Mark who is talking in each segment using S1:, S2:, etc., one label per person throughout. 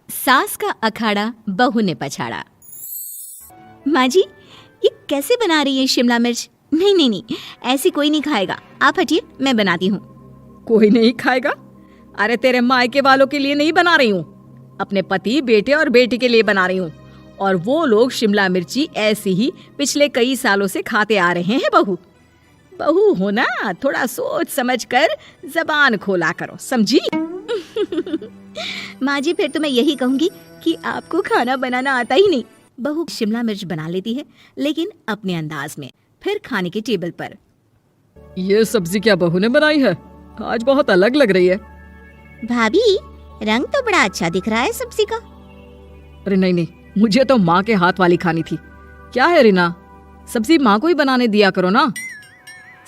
S1: सास का अखाड़ा बहू ने पछाड़ा। माँ जी, ये कैसे बना रही है शिमला मिर्च? नहीं नहीं नहीं, ऐसी कोई नहीं खाएगा। आप हटिए, मैं बनाती हूँ।
S2: कोई नहीं खाएगा? अरे तेरे मायके वालों के लिए नहीं बना रही हूँ, अपने पति, बेटे और बेटी के लिए बना रही हूँ। और वो लोग शिमला मिर्ची ऐसी ही पिछले कई सालों से खाते आ रहे हैं। बहू बहू हो ना, थोड़ा सोच समझ कर जबान खोला करो, समझी?
S1: माँ जी, फिर तो मैं यही कहूँगी कि आपको खाना बनाना आता ही नहीं। बहू शिमला मिर्च बना लेती है, लेकिन अपने अंदाज में। फिर खाने के टेबल पर,
S2: ये सब्जी क्या बहू ने बनाई है? आज बहुत अलग लग रही है।
S1: भाभी, रंग तो बड़ा अच्छा दिख रहा है सब्जी का।
S2: अरे नहीं नहीं, मुझे तो माँ के हाथ वाली खानी थी। क्या है रीना, सब्जी माँ को ही बनाने दिया करो ना।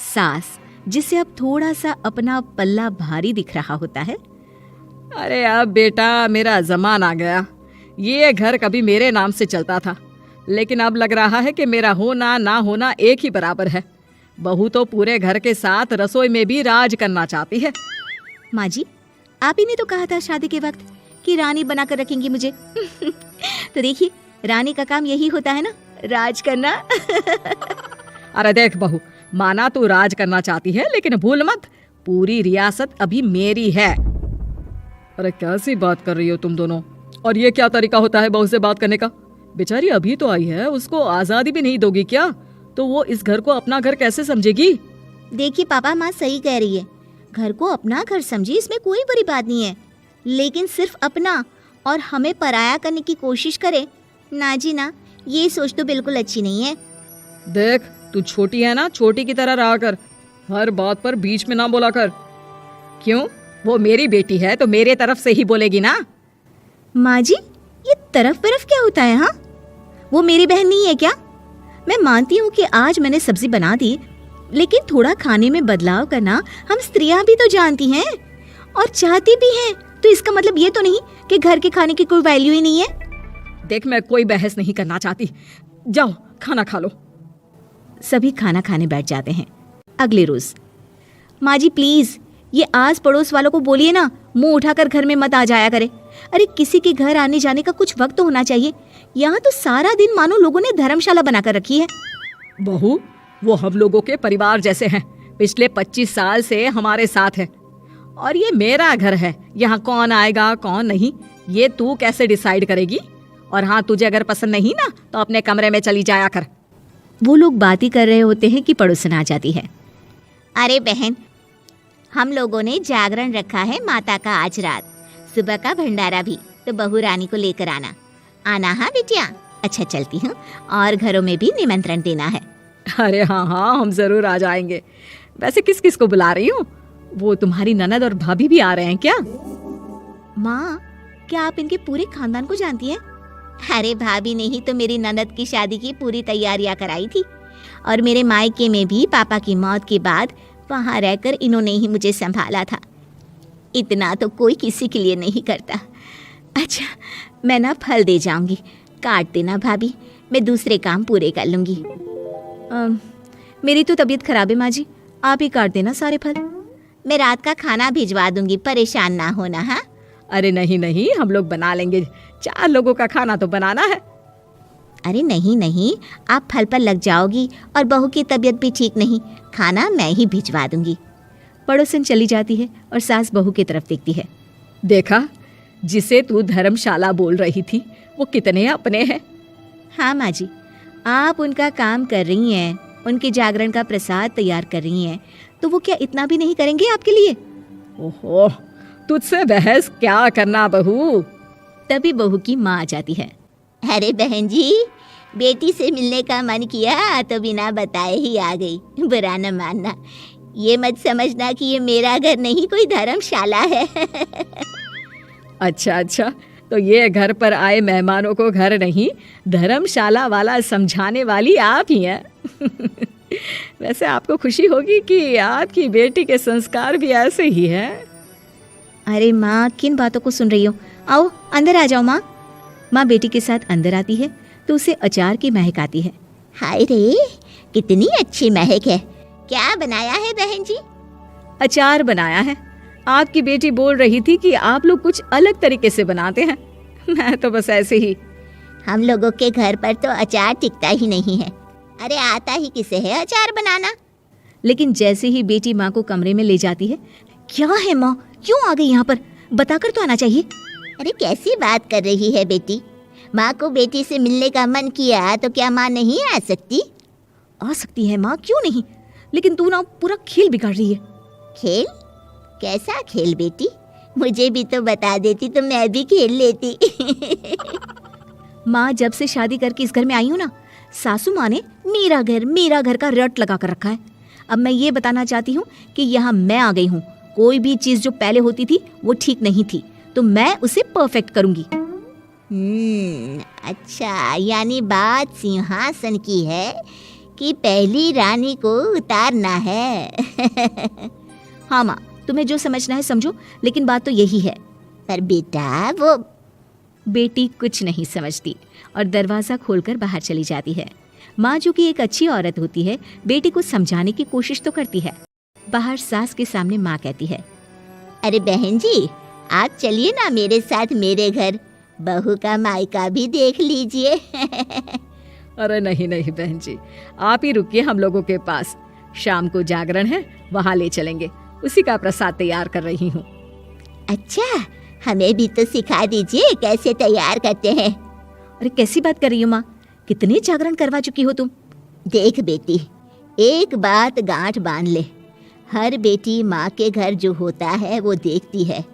S1: सास, जिसे अब थोड़ा सा अपना पल्ला भारी दिख रहा होता है।
S2: अरे अब बेटा मेरा जमान आ गया। ये घर कभी मेरे नाम से चलता था, लेकिन अब लग रहा है कि मेरा होना ना होना एक ही बराबर है। बहू तो पूरे घर के साथ रसोई में भी राज करना चाहती है।
S1: माँ जी, आप ही ने तो कहा था शादी के वक्त कि रानी बनाकर रखेंगी मुझे। तो देखिए, रानी का काम यही होता है ना, राज करना।
S2: अरे देख बहू, माना तू राज करना चाहती है, लेकिन भूल मत, पूरी रियासत अभी मेरी है। अरे कैसी बात कर रही हो तुम दोनों? और ये क्या तरीका होता है बहू से बात करने का? बेचारी अभी तो आई है, उसको आजादी भी नहीं दोगी क्या? तो वो इस घर को अपना घर कैसे समझेगी?
S1: देखिए पापा, माँ सही कह रही है। घर को अपना घर समझी, इसमें कोई बुरी बात नहीं है। लेकिन सिर्फ अपना और हमें पराया करने की कोशिश करे ना जी ना, ये सोच तो बिल्कुल अच्छी नहीं है।
S2: देख, तू छोटी है ना, छोटी की तरह रहा कर। हर बात पर बीच में ना बोला कर। क्यों? वो मेरी बेटी है तो मेरे तरफ से ही बोलेगी ना।
S1: माँ जी, ये तरफ क्या होता है? हाँ, वो मेरी बहन नहीं है क्या? मैं मानती हूँ कि आज मैंने सब्जी बना दी, लेकिन थोड़ा खाने में बदलाव करना हम स्त्रियां भी तो जानती हैं और चाहती भी हैं। तो इसका मतलब ये तो नहीं कि घर के खाने की कोई वैल्यू ही नहीं है।
S2: देख, मैं कोई बहस नहीं करना चाहती, जाओ खाना खा लो।
S1: सभी खाना खाने बैठ जाते हैं। अगले रोज, माँ जी प्लीज, ये आस पड़ोस वालों को बोलिए ना, मुंह उठाकर घर में मत आ जाया करे। अरे किसी के घर आने जाने का कुछ वक्त तो होना चाहिए। यहाँ तो सारा दिन मानो लोगों ने धर्मशाला बनाकर रखी है।
S2: बहू, वो हम लोगों के परिवार जैसे हैं, पिछले 25 साल से हमारे साथ है। और ये मेरा घर है, यहाँ कौन आएगा कौन नहीं ये तू कैसे डिसाइड करेगी? और हाँ, तुझे अगर पसंद नहीं ना तो अपने कमरे में चली जाया कर।
S1: वो लोग बात ही कर रहे होते हैं कि पड़ोसन आ जाती है। अरे बहन, हम लोगों ने जागरण रखा है माता का आज रात, सुबह का भंडारा भी, तो बहू रानी को लेकर आना। आना हाँ बिटिया? अच्छा चलती हूँ, और घरों में भी निमंत्रण देना है।
S2: अरे हाँ हाँ, हम जरूर आ जाएंगे। वैसे किस किस को बुला रही हूँ? वो तुम्हारी ननद और भाभी भी आ रहे हैं क्या?
S1: माँ, क्या आप इनके पूरे खानदान को जानती हैं? अरे भाभी ने ही तो मेरी ननद की शादी की पूरी तैयारियां कराई थी, और मेरे मायके में भी पापा की मौत के बाद वहाँ रहकर इन्होंने ही मुझे संभाला था। इतना तो कोई किसी के लिए नहीं करता। अच्छा, मैं ना फल दे जाऊंगी, काट देना भाभी, मैं दूसरे काम पूरे कर लूंगी। मेरी तो तबीयत खराब है माँ जी, आप ही काट देना सारे फल। मैं रात का खाना भिजवा दूंगी, परेशान ना होना। हाँ?
S2: अरे नहीं नहीं, हम लोग बना लेंगे, 4 लोगों का खाना तो बनाना है।
S1: अरे नहीं नहीं, आप फल पर लग जाओगी, और बहू की तबीयत भी ठीक नहीं, खाना मैं ही भिजवा दूंगी। पड़ोसन चली जाती है और सास बहू की तरफ देखती है।
S2: देखा, जिसे तू धर्मशाला बोल रही थी वो कितने अपने हैं।
S1: हाँ माँ जी, आप उनका काम कर रही हैं, उनके जागरण का प्रसाद तैयार कर रही हैं, तो वो क्या इतना भी नहीं करेंगे आपके लिए?
S2: ओहो, तुझसे बहस क्या करना बहू।
S1: तभी बहू की माँ आ जाती है। अरे बहन जी, बेटी से मिलने का मन किया तो बिना बताए ही आ गई, बुरा न मानना। ये मत समझना कि ये मेरा घर नहीं, कोई धर्मशाला है।
S2: अच्छा अच्छा, तो ये घर पर आए मेहमानों को घर नहीं धर्मशाला वाला समझाने वाली आप ही हैं। वैसे आपको खुशी होगी कि आपकी बेटी के संस्कार भी ऐसे ही हैं।
S1: अरे माँ, किन बातों को सुन रही हो? आओ अंदर आ जाओ माँ। माँ बेटी के साथ अंदर आती है तो उसे अचार की महक आती है। हाय रे, कितनी अच्छी महक है। क्या बनाया है बहन जी?
S2: अचार बनाया है। आपकी बेटी बोल रही थी कि आप लोग कुछ अलग तरीके से बनाते हैं। मैं तो बस ऐसे ही।
S1: हम लोगों के घर पर तो अचार टिकता ही नहीं है। अरे आता ही किसे है अचार बनाना।
S2: लेकिन जैसे ही बेटी माँ को कमरे में ले जाती है, क्या है माँ, क्यों आ गई यहाँ पर, बताकर तो आना चाहिए।
S1: अरे कैसी बात कर रही है बेटी, माँ को बेटी से मिलने का मन किया तो क्या माँ नहीं आ सकती?
S2: आ सकती है माँ, क्यों नहीं, लेकिन तू ना पूरा खेल बिगाड़ रही है।
S1: खेल? कैसा खेल बेटी? मुझे भी तो बता देती तो मैं भी खेल लेती।
S2: माँ जब से शादी करके इस घर में आई हूँ ना, सासू माँ ने मेरा घर का रट लगा कर रखा है। अब मैं ये बताना चाहती हूँ कि यहाँ मैं आ गई हूँ। कोई भी चीज़ जो पहले होती थी वो ठीक नहीं थी, तो मैं उसे परफेक्ट करूँगी।
S1: अच्छा, यानी बात सिंहासन की है कि पहली रानी को उतारना है।
S2: हाँ माँ, तुम्हें जो समझना है समझो, लेकिन बात तो यही है।
S1: पर बेटा वो
S2: बेटी कुछ नहीं समझती और दरवाज़ा खोलकर बाहर चली जाती है। माँ जो कि एक अच्छी औरत होती है, बेटी को समझाने की कोशिश तो करती है। बाहर सास के सामने माँ कहती है,
S1: अरे बहन जी, आप चलिए ना मेरे साथ मेरे घर, बहू का मायका भी देख लीजिए।
S2: अरे नहीं नहीं बहन जी, आप ही रुकिए हम लोगों के पास। शाम को जागरण है, वहाँ ले चलेंगे, उसी का प्रसाद तैयार कर रही हूँ।
S1: अच्छा, हमें भी तो सिखा दीजिए कैसे तैयार करते हैं।
S2: अरे कैसी बात कर रही हो माँ, कितने जागरण करवा चुकी हो तुम।
S1: देख बेटी, एक बात गांठ बांध ले, हर बेटी माँ के घर जो होता है वो देखती है,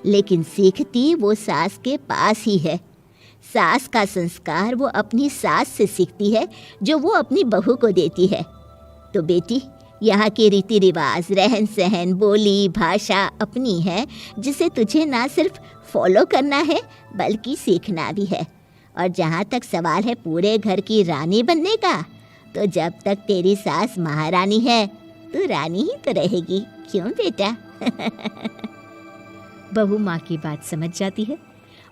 S1: लेकिन सीखती वो सास के पास ही है। सास का संस्कार वो अपनी सास से सीखती है, जो वो अपनी बहू को देती है। तो बेटी, यहाँ के रीति रिवाज, रहन सहन, बोली भाषा अपनी है, जिसे तुझे ना सिर्फ फॉलो करना है बल्कि सीखना भी है। और जहाँ तक सवाल है पूरे घर की रानी बनने का, तो जब तक तेरी सास महारानी है तू रानी ही तो रहेगी, क्यों बेटा?
S2: बहू माँ की बात समझ जाती है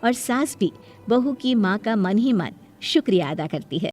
S2: और सास भी बहू की माँ का मन ही मन शुक्रिया अदा करती है।